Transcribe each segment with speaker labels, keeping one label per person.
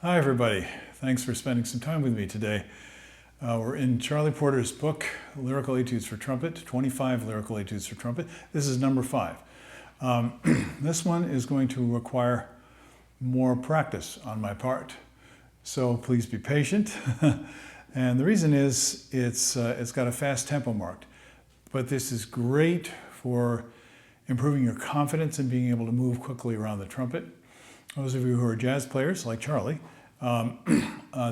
Speaker 1: Hi everybody, thanks for spending some time with me today. We're in Charlie Porter's book, Lyrical Etudes for Trumpet, 25 Lyrical Etudes for Trumpet. This is number 5. This one is going to require more practice on my part, so please be patient. And the reason is it's got a fast tempo marked, but this is great for improving your confidence and being able to move quickly around the trumpet. Those of you who are jazz players like Charlie,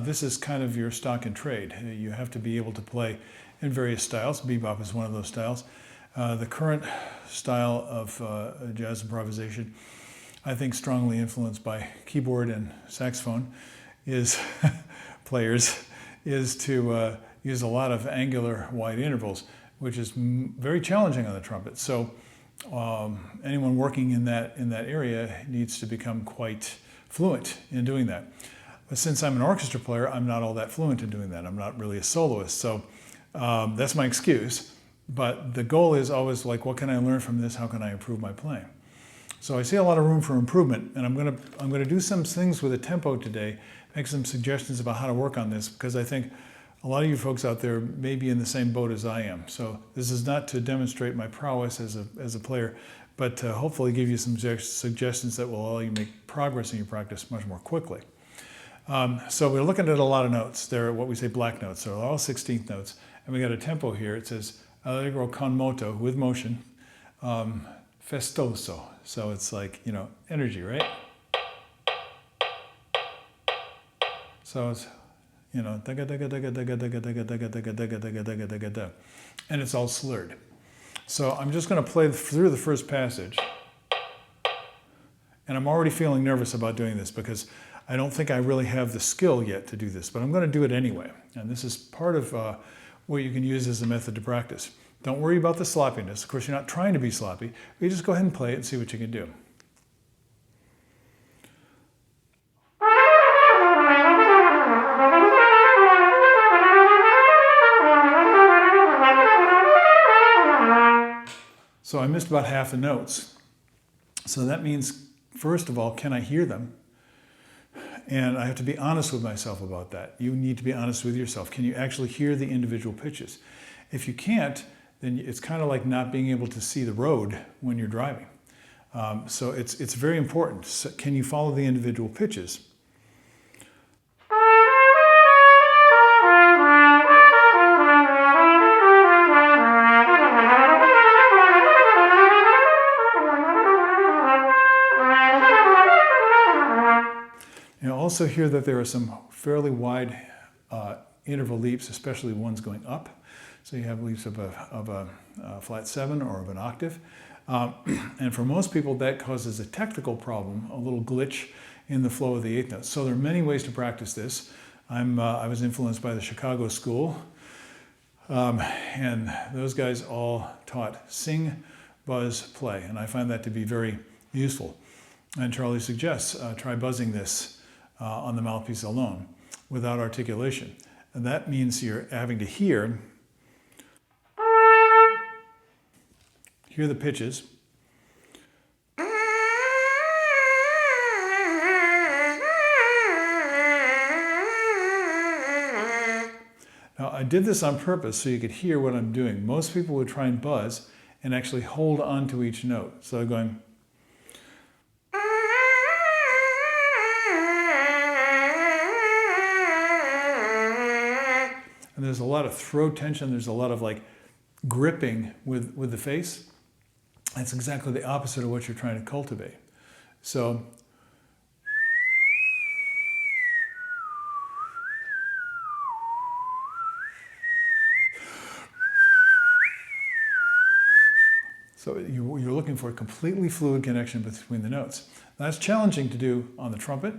Speaker 1: this is kind of your stock and trade. You have to be able to play in various styles. Bebop is one of those styles. The current style of jazz improvisation, I think strongly influenced by keyboard and saxophone, is players, is to use a lot of angular wide intervals, which is very challenging on the trumpet. So anyone working in that area needs to become quite fluent in doing that. But since I'm an orchestra player, I'm not all that fluent in doing that. I'm not really a soloist, so that's my excuse. But the goal is always like, what can I learn from this? How can I improve my playing? So I see a lot of room for improvement, and I'm gonna do some things with the tempo today, make some suggestions about how to work on this, because I think a lot of you folks out there may be in the same boat as I am. So this is not to demonstrate my prowess as a player, but to hopefully give you some suggestions that will allow you to make progress in your practice much more quickly. So we're looking at a lot of notes. They're what we say black notes. So they're all 16th notes. And we got a tempo here. It says allegro con moto, with motion, festoso. So it's like, you know, energy, right? So it's, you know, and it's all slurred. So I'm just going to play through the first passage, and I'm already feeling nervous about doing this because I don't think I really have the skill yet to do this, but I'm going to do it anyway. And this is part of what you can use as a method to practice. Don't worry about the sloppiness. Of course, you're not trying to be sloppy. You just go ahead and play it and see what you can do. So I missed about half the notes. So that means, first of all, can I hear them? And I have to be honest with myself about that. You need to be honest with yourself. Can you actually hear the individual pitches? If you can't, then it's kind of like not being able to see the road when you're driving. So it's very important. So can you follow the individual pitches? You also hear that there are some fairly wide interval leaps, especially ones going up. So you have leaps of a flat 7 or of an octave. And for most people, that causes a technical problem, a little glitch in the flow of the 8th notes. So there are many ways to practice this. I was influenced by the Chicago school. And those guys all taught sing, buzz, play. And I find that to be very useful. And Charlie suggests try buzzing this on the mouthpiece alone without articulation. And that means you're having to hear the pitches. Now I did this on purpose so you could hear what I'm doing. Most people would try and buzz and actually hold on to each note. So going, and there's a lot of throat tension. There's a lot of like gripping with the face. That's exactly the opposite of what you're trying to cultivate. So you're looking for a completely fluid connection between the notes. That's challenging to do on the trumpet.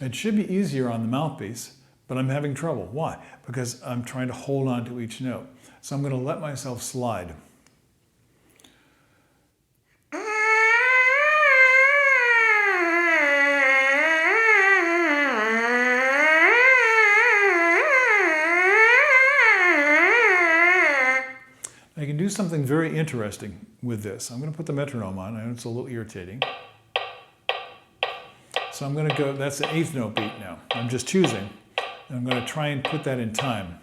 Speaker 1: It should be easier on the mouthpiece, but I'm having trouble. Why? Because I'm trying to hold on to each note. So I'm going to let myself slide. I can do something very interesting with this. I'm going to put the metronome on. I know it's a little irritating. So I'm going to go, that's the 8th note beat now. I'm just choosing. And I'm going to try and put that in time.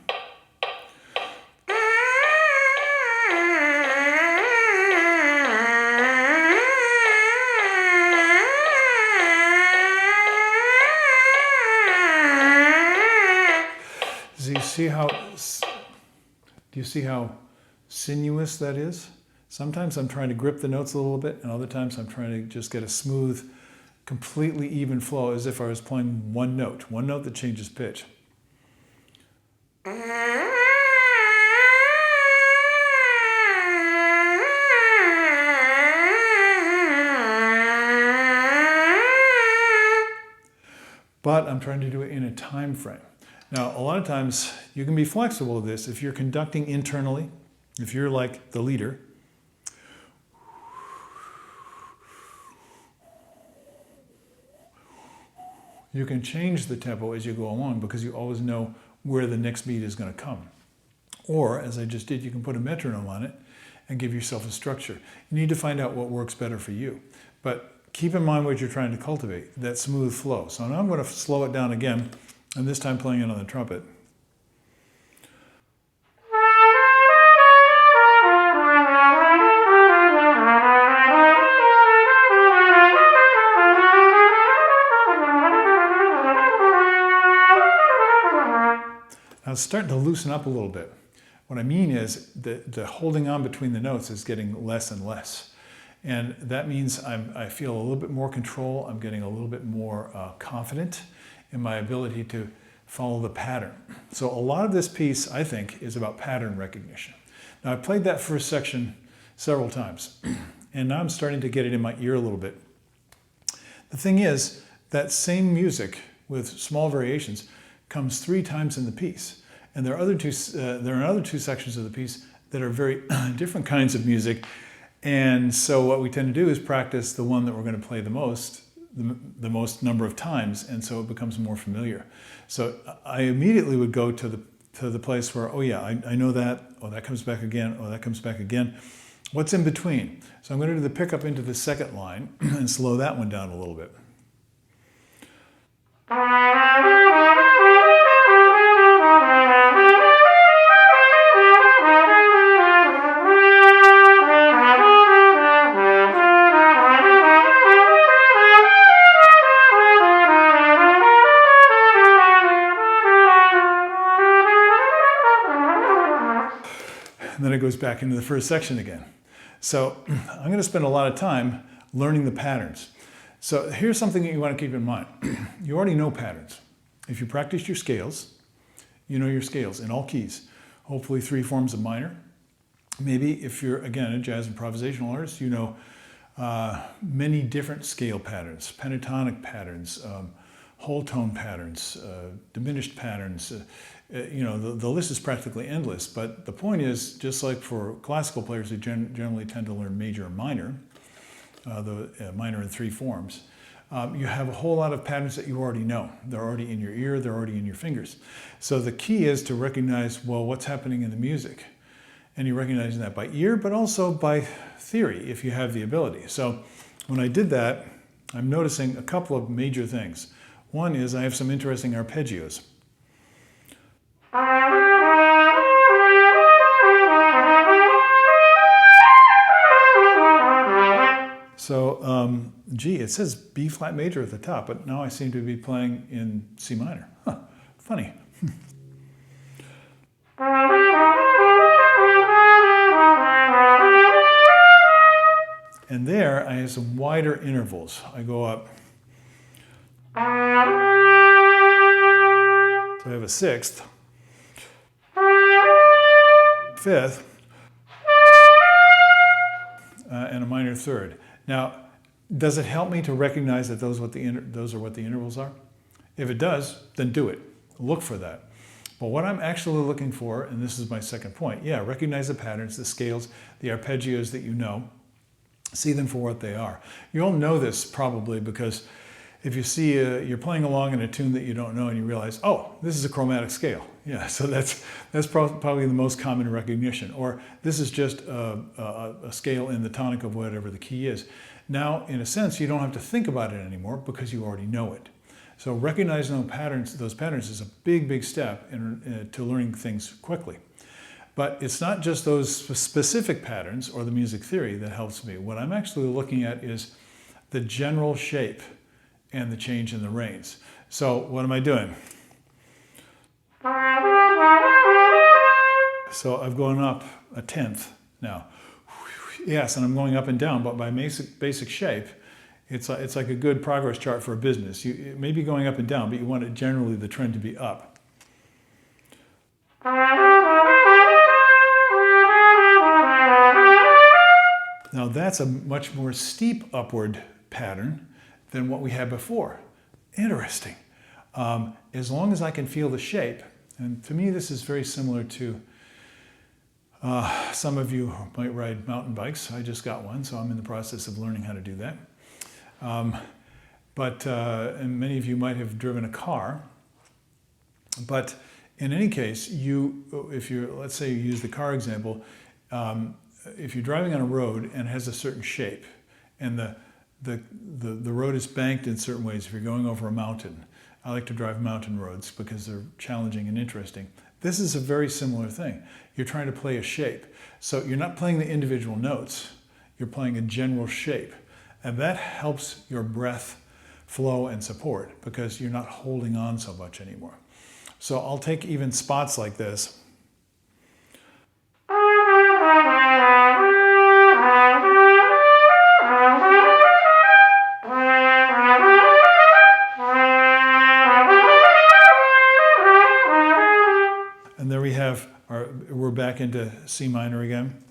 Speaker 1: Do you see how sinuous that is? Sometimes I'm trying to grip the notes a little bit, and other times I'm trying to just get a smooth, completely even flow as if I was playing one note that changes pitch. But I'm trying to do it in a time frame. Now, a lot of times you can be flexible with this if you're conducting internally, if you're like the leader. You can change the tempo as you go along because you always know where the next beat is going to come. Or, as I just did, you can put a metronome on it and give yourself a structure. You need to find out what works better for you. But keep in mind what you're trying to cultivate, that smooth flow. So now I'm going to slow it down again, and this time playing it on the trumpet. Now it's starting to loosen up a little bit. What I mean is that the holding on between the notes is getting less and less. And that means I feel a little bit more control. I'm getting a little bit more confident in my ability to follow the pattern. So a lot of this piece, I think, is about pattern recognition. Now, I played that first section several times, and now I'm starting to get it in my ear a little bit. The thing is, that same music with small variations comes 3 times in the piece. And there are other two sections of the piece that are very different kinds of music. And so what we tend to do is practice the one that we're going to play the most number of times, and so it becomes more familiar. So I immediately would go to the place where, oh yeah, I know that, oh that comes back again, oh that comes back again. What's in between? So I'm going to do the pickup into the second line and slow that one down a little bit. And then it goes back into the first section again. So I'm going to spend a lot of time learning the patterns. So here's something that you want to keep in mind. You already know patterns. If you practice your scales, you know your scales in all keys. Hopefully 3 forms of minor. Maybe if you're, again, a jazz improvisational artist, you know many different scale patterns, pentatonic patterns, whole tone patterns, diminished patterns. You know, the list is practically endless, but the point is, just like for classical players who generally tend to learn major and minor, the minor in 3 forms, you have a whole lot of patterns that you already know. They're already in your ear, they're already in your fingers. So the key is to recognize, well, what's happening in the music. And you're recognizing that by ear, but also by theory, if you have the ability. So when I did that, I'm noticing a couple of major things. One is I have some interesting arpeggios. So, gee, it says B flat major at the top, but now I seem to be playing in C minor. Huh, funny. And there I have some wider intervals. I go up. So I have a 6th, 5th, and a minor 3rd. Now, does it help me to recognize that those are what the intervals are? If it does, then do it. Look for that. But what I'm actually looking for, and this is my second point, yeah, recognize the patterns, the scales, the arpeggios that you know. See them for what they are. You all know this probably because if you see you're playing along in a tune that you don't know and you realize, oh, this is a chromatic scale. Yeah, so that's probably the most common recognition. Or this is just a scale in the tonic of whatever the key is. Now, in a sense, you don't have to think about it anymore because you already know it. So recognizing those patterns is a big, big step to learning things quickly. But it's not just those specific patterns or the music theory that helps me. What I'm actually looking at is the general shape and the change in the range. So what am I doing? So I've gone up a tenth now. Yes, and I'm going up and down, but by basic shape, it's like a good progress chart for a business. It may be going up and down, but you want generally the trend to be up. Now that's a much more steep upward pattern than what we had before. Interesting. As long as I can feel the shape, and to me this is very similar to some of you might ride mountain bikes. I just got one, so I'm in the process of learning how to do that. And many of you might have driven a car. But in any case, let's say you use the car example, if you're driving on a road and it has a certain shape, and the road is banked in certain ways, if you're going over a mountain, I like to drive mountain roads because they're challenging and interesting. This is a very similar thing. You're trying to play a shape. So you're not playing the individual notes, you're playing a general shape. And that helps your breath flow and support because you're not holding on so much anymore. So I'll take even spots like this. And there we have we're back into C minor again.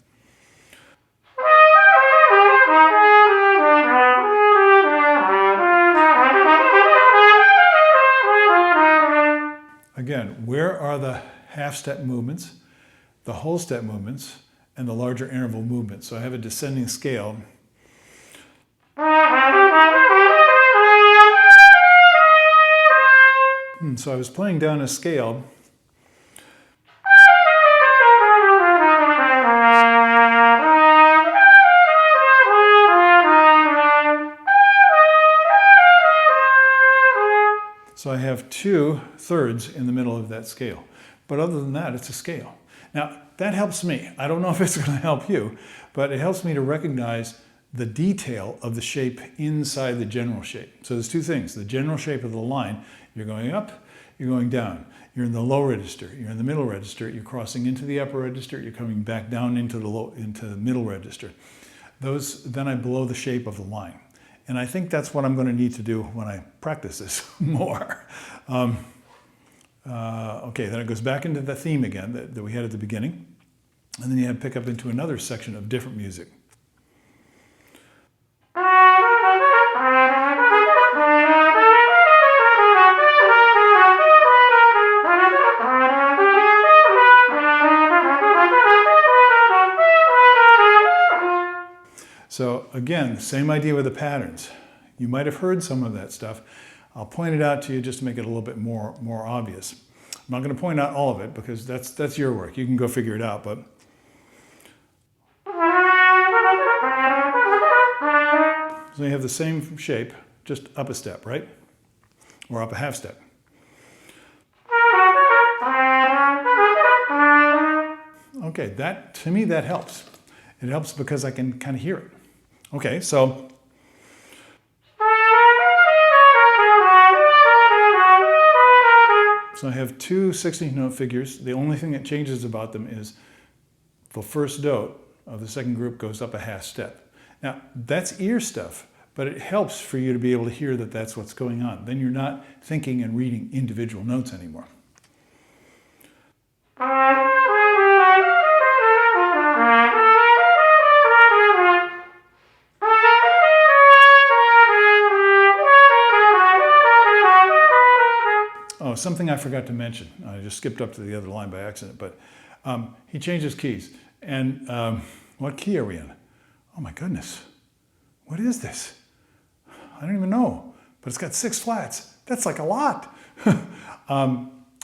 Speaker 1: Again, where are the half-step movements, the whole step movements, and the larger interval movements? So I have a descending scale. So I was playing down a scale. So I have 2/3 in the middle of that scale. But other than that, it's a scale. Now, that helps me. I don't know if it's going to help you, but it helps me to recognize the detail of the shape inside the general shape. So there's two things. The general shape of the line, you're going up, you're going down. You're in the low register, you're in the middle register, you're crossing into the upper register, you're coming back down into the middle register. Then I blow the shape of the line. And I think that's what I'm going to need to do when I practice this more. Okay, then it goes back into the theme again that we had at the beginning. And then you have to pick up into another section of different music. So again, same idea with the patterns. You might have heard some of that stuff. I'll point it out to you just to make it a little bit more obvious. I'm not going to point out all of it because that's your work. You can go figure it out. But so you have the same shape, just up a step, right? Or up a half step. Okay, to me that helps. It helps because I can kind of hear it. Okay, so I have two 16th note figures. The only thing that changes about them is the first note of the second group goes up a half step. Now, that's ear stuff, but it helps for you to be able to hear that that's what's going on. Then you're not thinking and reading individual notes anymore. Oh, something I forgot to mention. I just skipped up to the other line by accident, but he changes keys. And what key are we in? Oh my goodness, what is this? I don't even know, but it's got 6 flats. That's like a lot.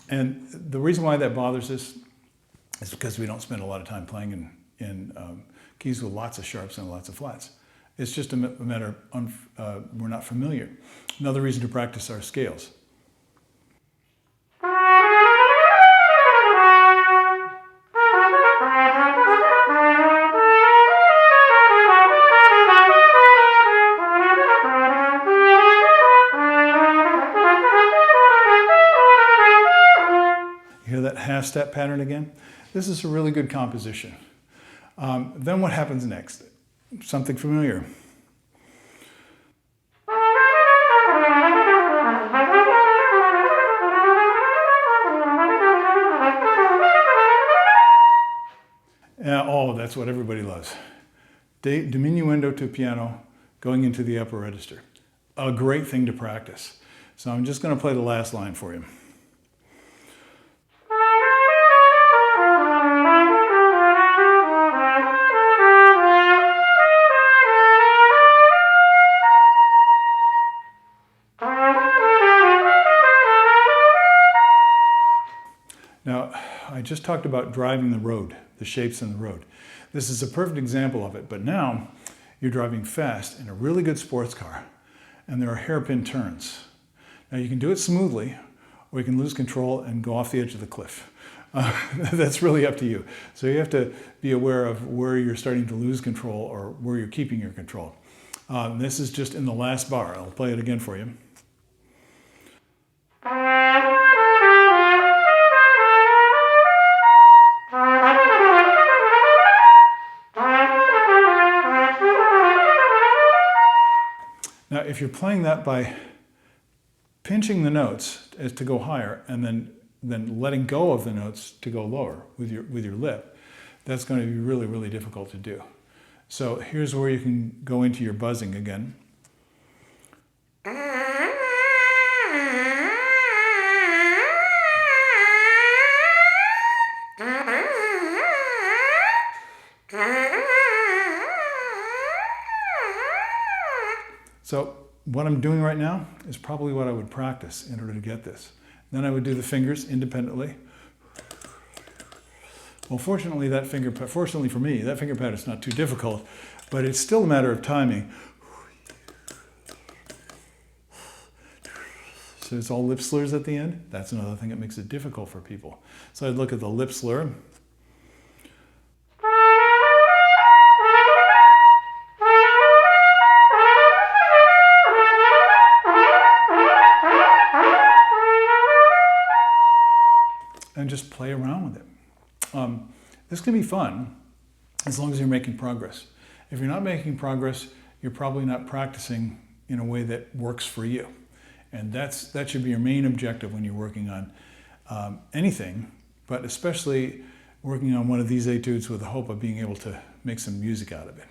Speaker 1: And the reason why that bothers us is because we don't spend a lot of time playing in keys with lots of sharps and lots of flats. It's just a matter of we're not familiar. Another reason to practice our scales. You hear that half-step pattern again? This is a really good composition. Then what happens next? Something familiar. Oh, that's what everybody loves. Diminuendo to piano, going into the upper register. A great thing to practice. So I'm just going to play the last line for you. Now, I just talked about driving the road, the shapes in the road. This is a perfect example of it, but now you're driving fast in a really good sports car, and there are hairpin turns. Now you can do it smoothly, or you can lose control and go off the edge of the cliff. That's really up to you. So you have to be aware of where you're starting to lose control or where you're keeping your control. This is just in the last bar. I'll play it again for you. Now, if you're playing that by pinching the notes as to go higher and then letting go of the notes to go lower with your lip, that's going to be really, really difficult to do. So here's where you can go into your buzzing again. So what I'm doing right now is probably what I would practice in order to get this. Then I would do the fingers independently. Well, fortunately for me, that finger pattern is not too difficult, but it's still a matter of timing. So it's all lip slurs at the end. That's another thing that makes it difficult for people. So I'd look at the lip slur. And just play around with it. This can be fun as long as you're making progress. If you're not making progress, you're probably not practicing in a way that works for you. And that should be your main objective when you're working on anything, but especially working on one of these etudes with the hope of being able to make some music out of it.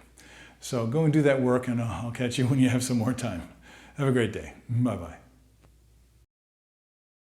Speaker 1: So go and do that work, and I'll catch you when you have some more time. Have a great day. Bye-bye.